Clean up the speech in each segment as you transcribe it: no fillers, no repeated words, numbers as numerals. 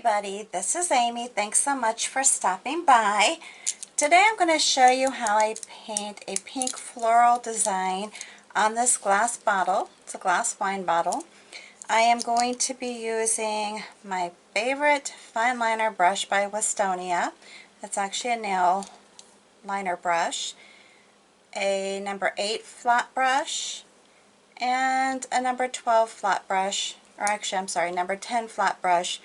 everybody, this is Amy. Thanks so much for stopping by. Today I'm going to show you how I paint a pink floral design on this glass bottle. It's a glass wine bottle. I am going to be using my favorite fine liner brush by Westonia. It's actually a nail liner brush, a number 8 flat brush, and a number 12 flat brush, or actually I'm sorry, number 10 flat brush,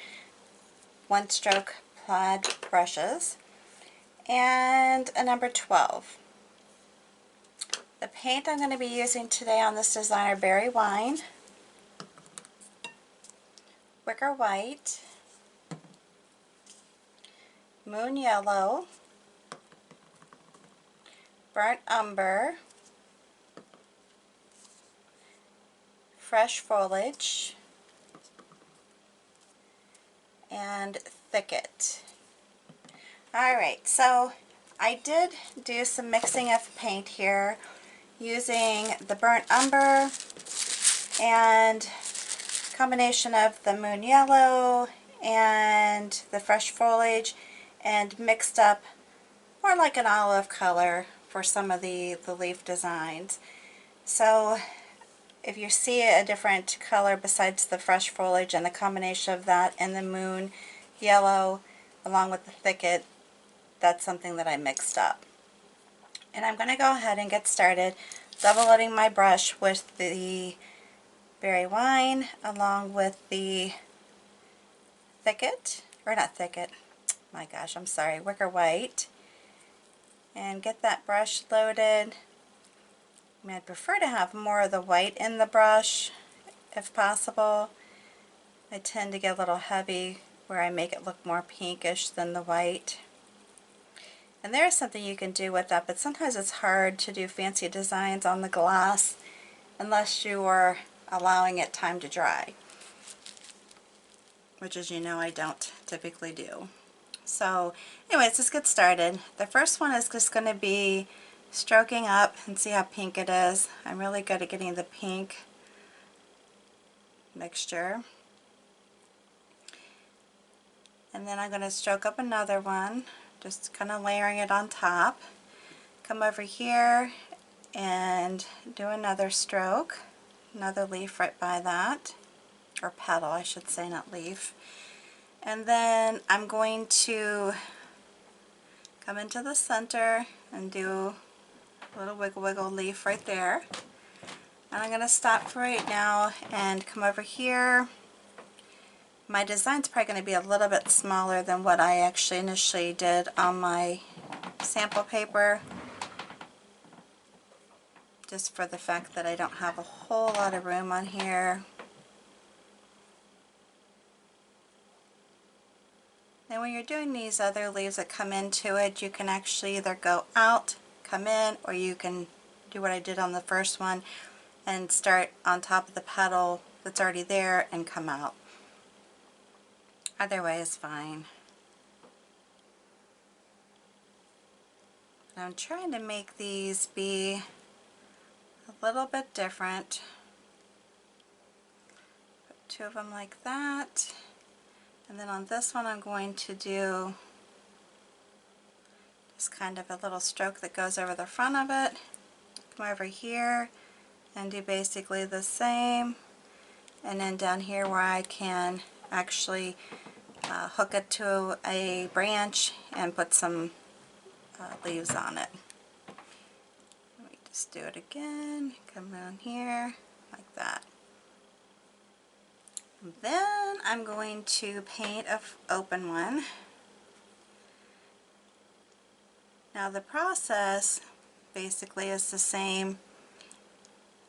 one stroke plaid brushes, and a number 12. The paint I'm going to be using today on this design are Berry Wine, Wicker White, Moon Yellow, Burnt Umber, Fresh Foliage, and Thicket. Alright, so I did do some mixing of paint here using the Burnt Umber and combination of the Moon Yellow and the Fresh Foliage, and mixed up more like an olive color for some of the leaf designs. So if you see a different color besides the Fresh Foliage and the combination of that and the Moon Yellow along with the Thicket, that's something that I mixed up. And I'm going to go ahead and get started double loading my brush with the Berry Wine along with the Thicket, or not Thicket, my gosh, I'm sorry, Wicker White, and get that brush loaded. I mean, I'd prefer to have more of the white in the brush if possible. I tend to get a little heavy where I make it look more pinkish than the white. And there is something you can do with that, but sometimes it's hard to do fancy designs on the glass unless you are allowing it time to dry, which, as you know, I don't typically do. So anyways, let's get started. The first one is just going to be stroking up and see how pink it is. I'm really good at getting the pink mixture. And then I'm going to stroke up another one, just kind of layering it on top. Come over here and do another stroke, another leaf right by that, or petal I should say, not leaf. And then I'm going to come into the center and do a little wiggle wiggle leaf right there. And I'm going to stop for right now and come over here. My design's probably going to be a little bit smaller than what I actually initially did on my sample paper, just for the fact that I don't have a whole lot of room on here. And when you're doing these other leaves that come into it, you can actually either go out, come in, or you can do what I did on the first one and start on top of the petal that's already there and come out. Either way is fine. I'm trying to make these be a little bit different. Put two of them like that. And then on this one I'm going to do just kind of a little stroke that goes over the front of it. Come over here and do basically the same. And then down here where I can actually hook it to a branch and put some leaves on it. Let me just do it again. Come down here like that. And then I'm going to paint an open one. Now the process basically is the same,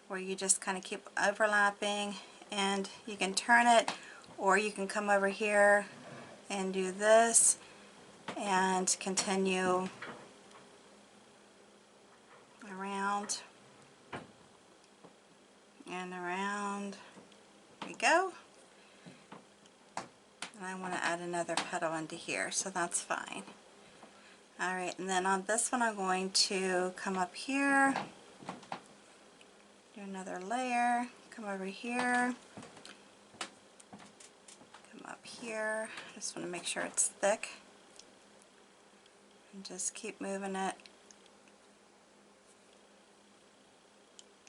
where you just kind of keep overlapping, and you can turn it, or you can come over here and do this and continue around and around. There we go. And I want to add another petal into here, so that's fine. Alright, and then on this one I'm going to come up here, do another layer, come over here, come up here. Just want to make sure it's thick. And just keep moving it.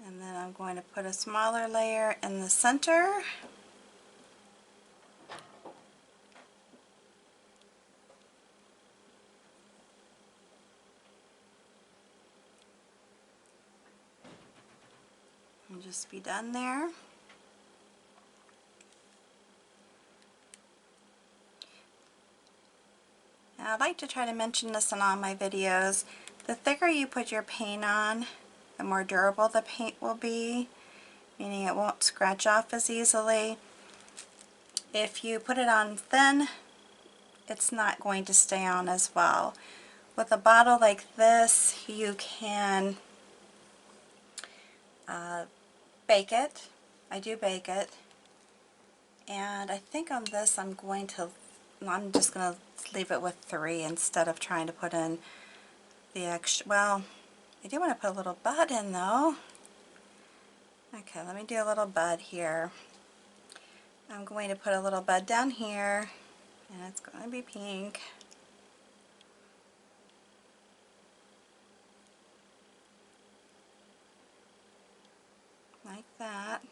And then I'm going to put a smaller layer in the center. And just be done there. And I like to try to mention this in all my videos. The thicker you put your paint on, the more durable the paint will be, meaning it won't scratch off as easily. If you put it on thin, it's not going to stay on as well. With a bottle like this, you can bake it. I do bake it. And I think on this I'm just going to leave it with 3 instead of trying to put in the extra. Well, I do want to put a little bud in though. Okay, let me do a little bud here. I'm going to put a little bud down here, and it's going to be pink. Like that.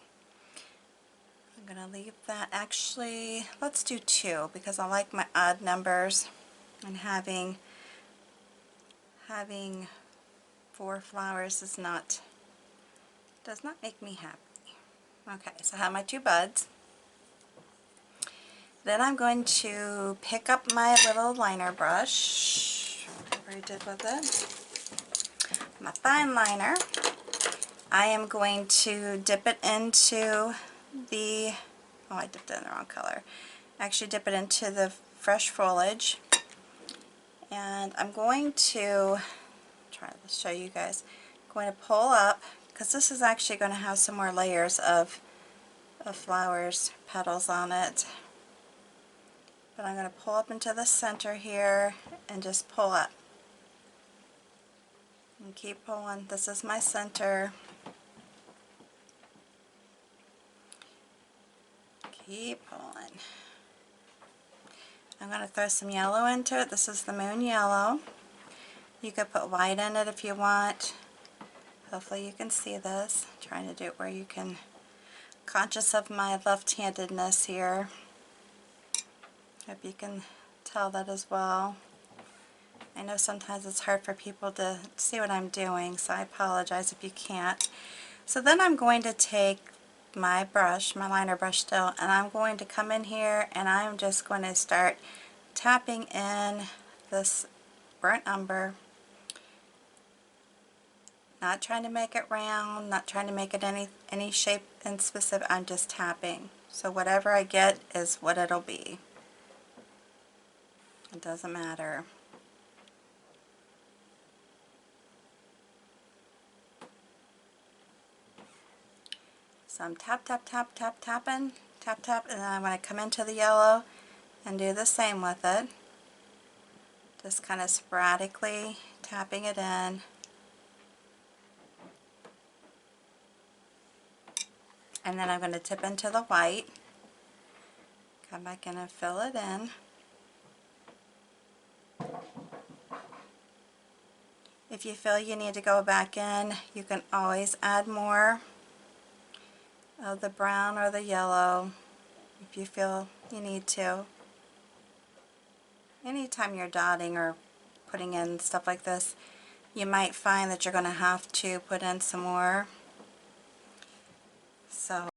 I'm going to leave that. Actually, let's do 2 because I like my odd numbers, and having 4 flowers does not make me happy. Okay, so I have my 2 buds. Then I'm going to pick up my little liner brush, whatever I did with it, my fine liner. I am going to dip it into the, oh, I dipped it in the wrong color. Actually dip it into the fresh foliage. And I'm going to try to show you guys. I'm going to pull up, because this is actually going to have some more layers of flowers, petals on it. But I'm going to pull up into the center here and just pull up. And keep pulling. This is my center. Keep pulling. I'm going to throw some yellow into it. This is the moon yellow. You could put white in it if you want. Hopefully you can see this. I'm trying to do it where you can, conscious of my left-handedness here. Hope you can tell that as well. I know sometimes it's hard for people to see what I'm doing, so I apologize if you can't. So then I'm going to take my brush, my liner brush still, and I'm going to come in here and I'm just going to start tapping in this burnt umber. Not trying to make it round, not trying to make it any shape in specific, I'm just tapping. So whatever I get is what it'll be. It doesn't matter. So I'm tapping, tapping, and then I'm going to come into the yellow and do the same with it. Just kind of sporadically tapping it in. And then I'm going to tip into the white. Come back in and fill it in. If you feel you need to go back in, you can always add more of the brown or the yellow if you feel you need to. Anytime you're dotting or putting in stuff like this, you might find that you're going to have to put in some more. So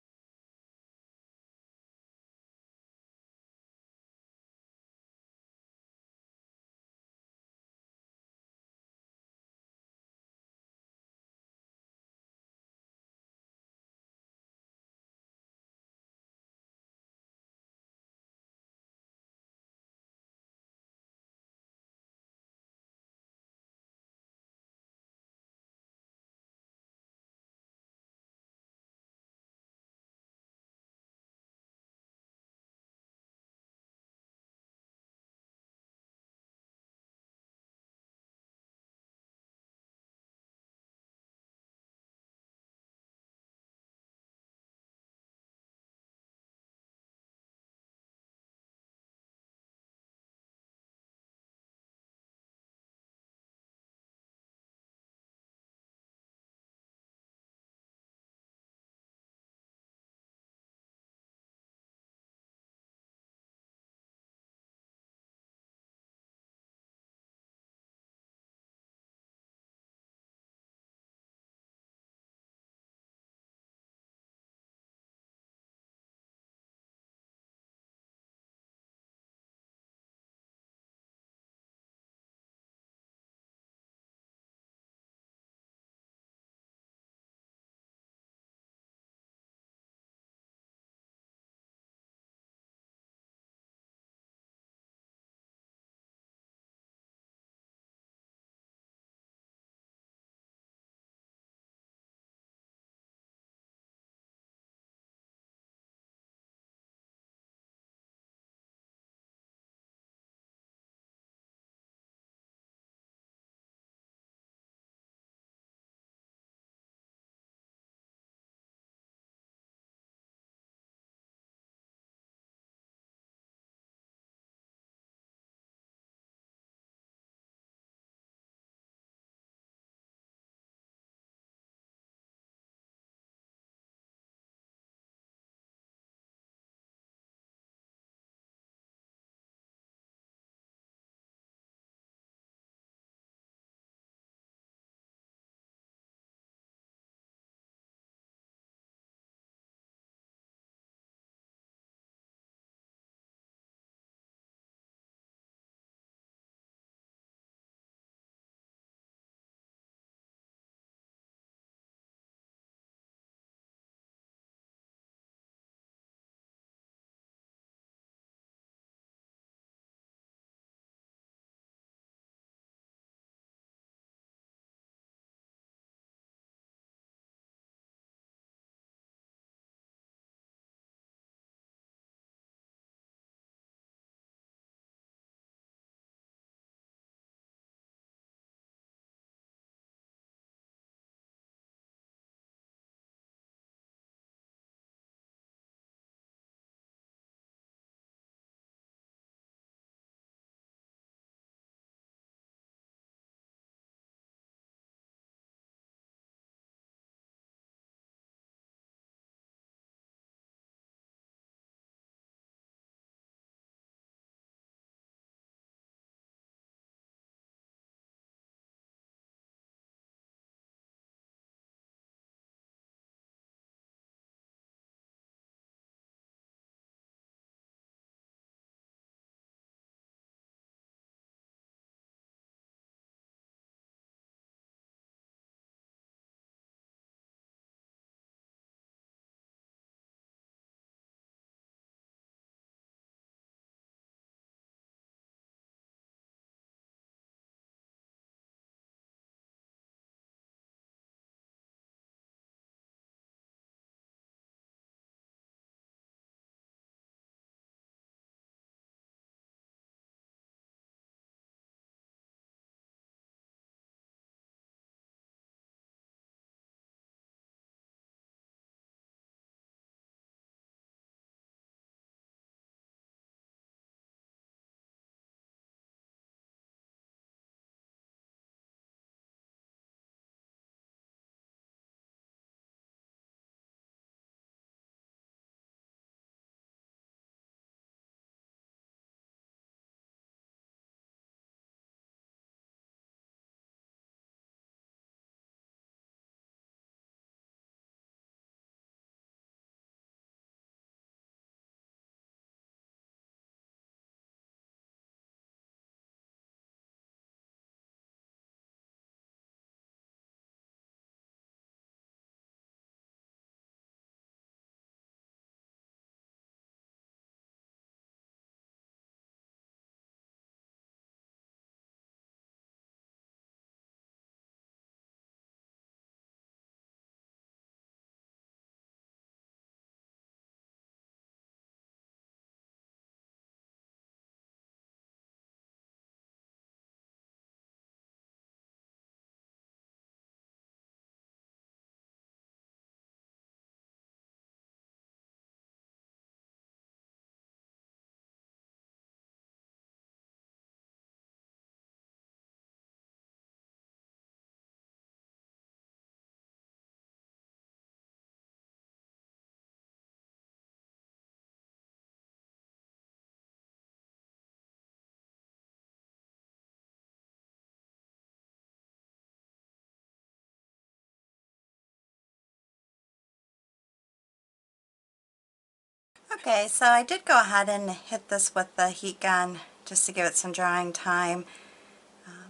Okay, so I did go ahead and hit this with the heat gun just to give it some drying time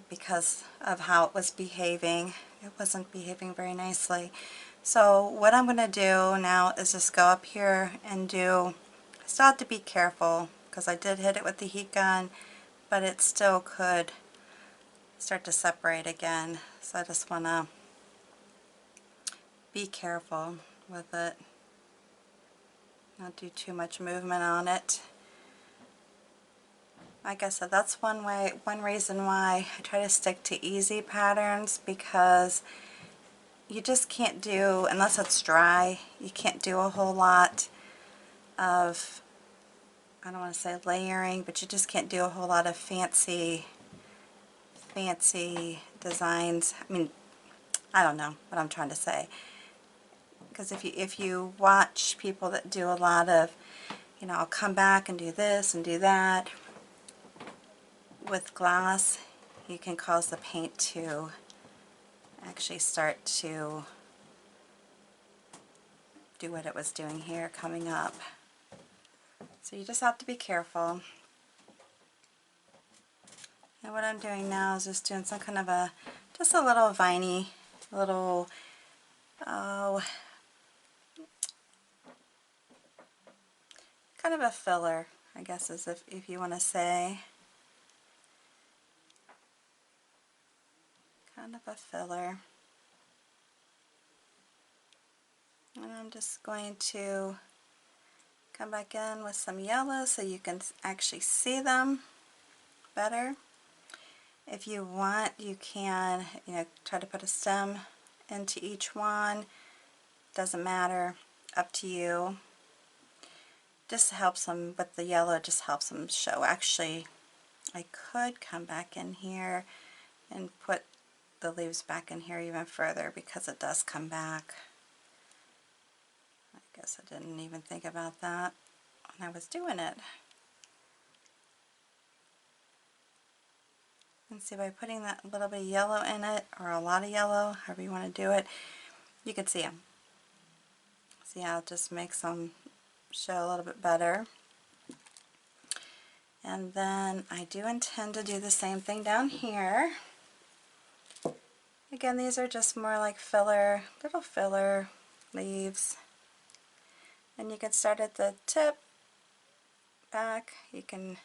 because of how it was behaving. It wasn't behaving very nicely. So what I'm going to do now is just go up here and do, I still have to be careful because I did hit it with the heat gun, but it still could start to separate again. So I just want to be careful with it. Not do too much movement on it. Like I said, that's one reason why I try to stick to easy patterns, because you just can't do, unless it's dry, you can't do a whole lot of, I don't want to say layering, but you just can't do a whole lot of fancy designs. I mean, I don't know what I'm trying to say. Because if you watch people that do a lot of, you know, I'll come back and do this and do that, with glass, you can cause the paint to actually start to do what it was doing here coming up. So you just have to be careful. And what I'm doing now is just doing some kind of a, just a little viney, little, oh, kind of a filler, I guess, is if you want to say. Kind of a filler. And I'm just going to come back in with some yellow so you can actually see them better. If you want, you can, you know, try to put a stem into each one. Doesn't matter, up to you. Just helps them with the yellow, just helps them show. Actually, I could come back in here and put the leaves back in here even further because it does come back. I guess I didn't even think about that when I was doing it. And see, by putting that little bit of yellow in it, or a lot of yellow, however you want to do it, you can see them. See how it just makes them show a little bit better. And then I do intend to do the same thing down here. Again, these are just more like filler, little filler leaves. And you can start at the tip, back, you can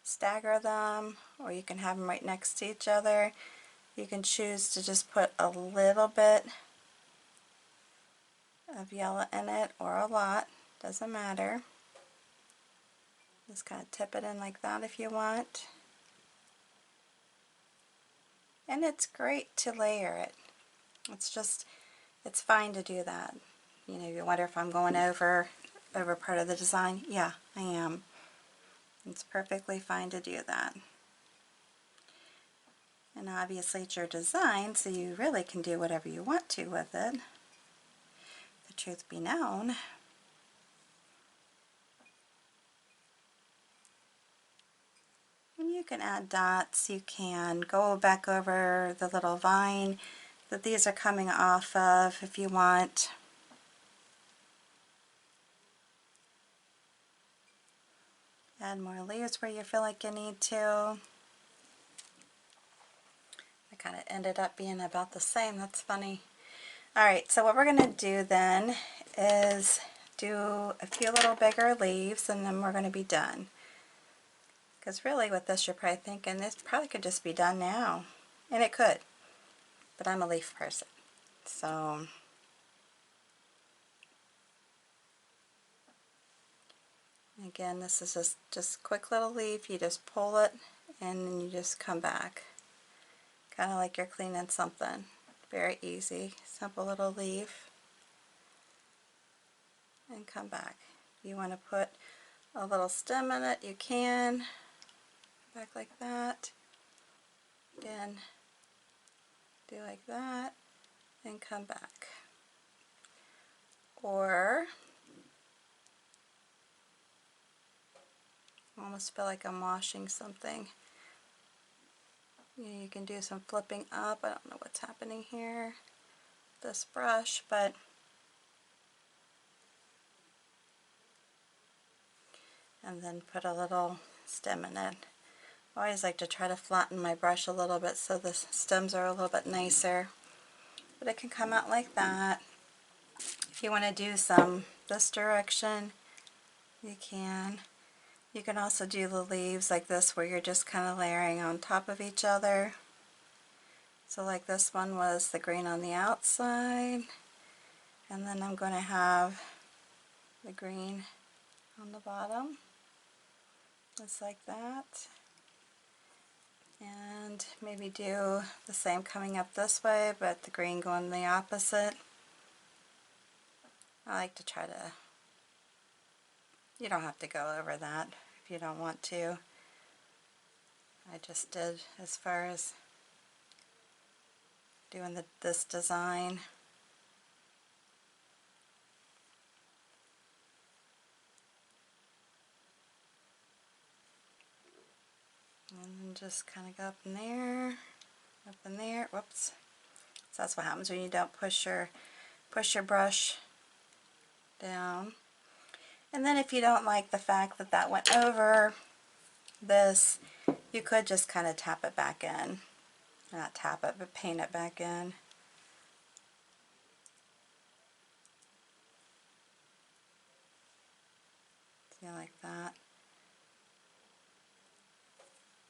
stagger them, or you can have them right next to each other. You can choose to just put a little bit of yellow in it, or a lot, doesn't matter. Just kind of tip it in like that if you want. And it's great to layer it. It's just, it's fine to do that. You know, you wonder if I'm going over part of the design. Yeah, I am. It's perfectly fine to do that. And obviously it's your design, so you really can do whatever you want to with it. The truth be known. And you can add dots, you can go back over the little vine that these are coming off of if you want. Add more leaves where you feel like you need to. It kind of ended up being about the same, that's funny. Alright, so what we're going to do then is do a few little bigger leaves and then we're going to be done. Because really with this you're probably thinking this probably could just be done now. And it could. But I'm a leaf person. So again, this is just a quick little leaf. You just pull it and then you just come back. Kind of like you're cleaning something. Very easy. Simple little leaf. And come back. If you want to put a little stem in it, you can. Back like that. Again, do like that. And come back. Or I almost feel like I'm washing something. You can do some flipping up. I don't know what's happening here, this brush, but and then put a little stem in it. I always like to try to flatten my brush a little bit so the stems are a little bit nicer. But it can come out like that. If you want to do some this direction, you can. You can also do the leaves like this where you're just kind of layering on top of each other. So like this one was the green on the outside, and then I'm going to have the green on the bottom, just like that. And maybe do the same coming up this way, but the green going the opposite. I like to try to, you don't have to go over that if you don't want to. I just did as far as doing this design. And then just kind of go up in there, whoops. So that's what happens when you don't push your brush down. And then if you don't like the fact that that went over this, you could just kind of tap it back in. Not tap it, but paint it back in. See, like that.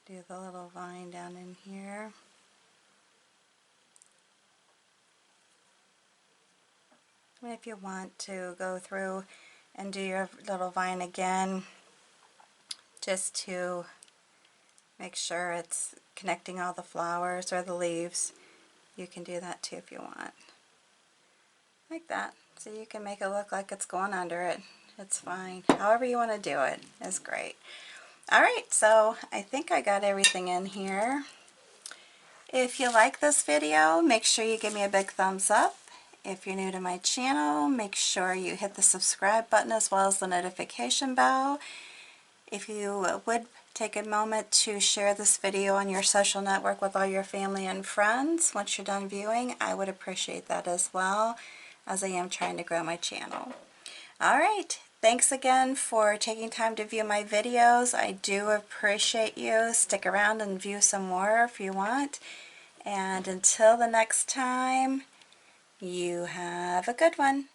Do the little vine down in here. And if you want to go through and do your little vine again, just to make sure it's connecting all the flowers or the leaves, you can do that too if you want. Like that. So you can make it look like it's going under it. It's fine. However you want to do it is great. Alright, so I think I got everything in here. If you like this video, make sure you give me a big thumbs up. If you're new to my channel, make sure you hit the subscribe button as well as the notification bell. If you would take a moment to share this video on your social network with all your family and friends once you're done viewing, I would appreciate that as well, as I am trying to grow my channel. Alright, thanks again for taking time to view my videos. I do appreciate you. Stick around and view some more if you want. And until the next time, you have a good one.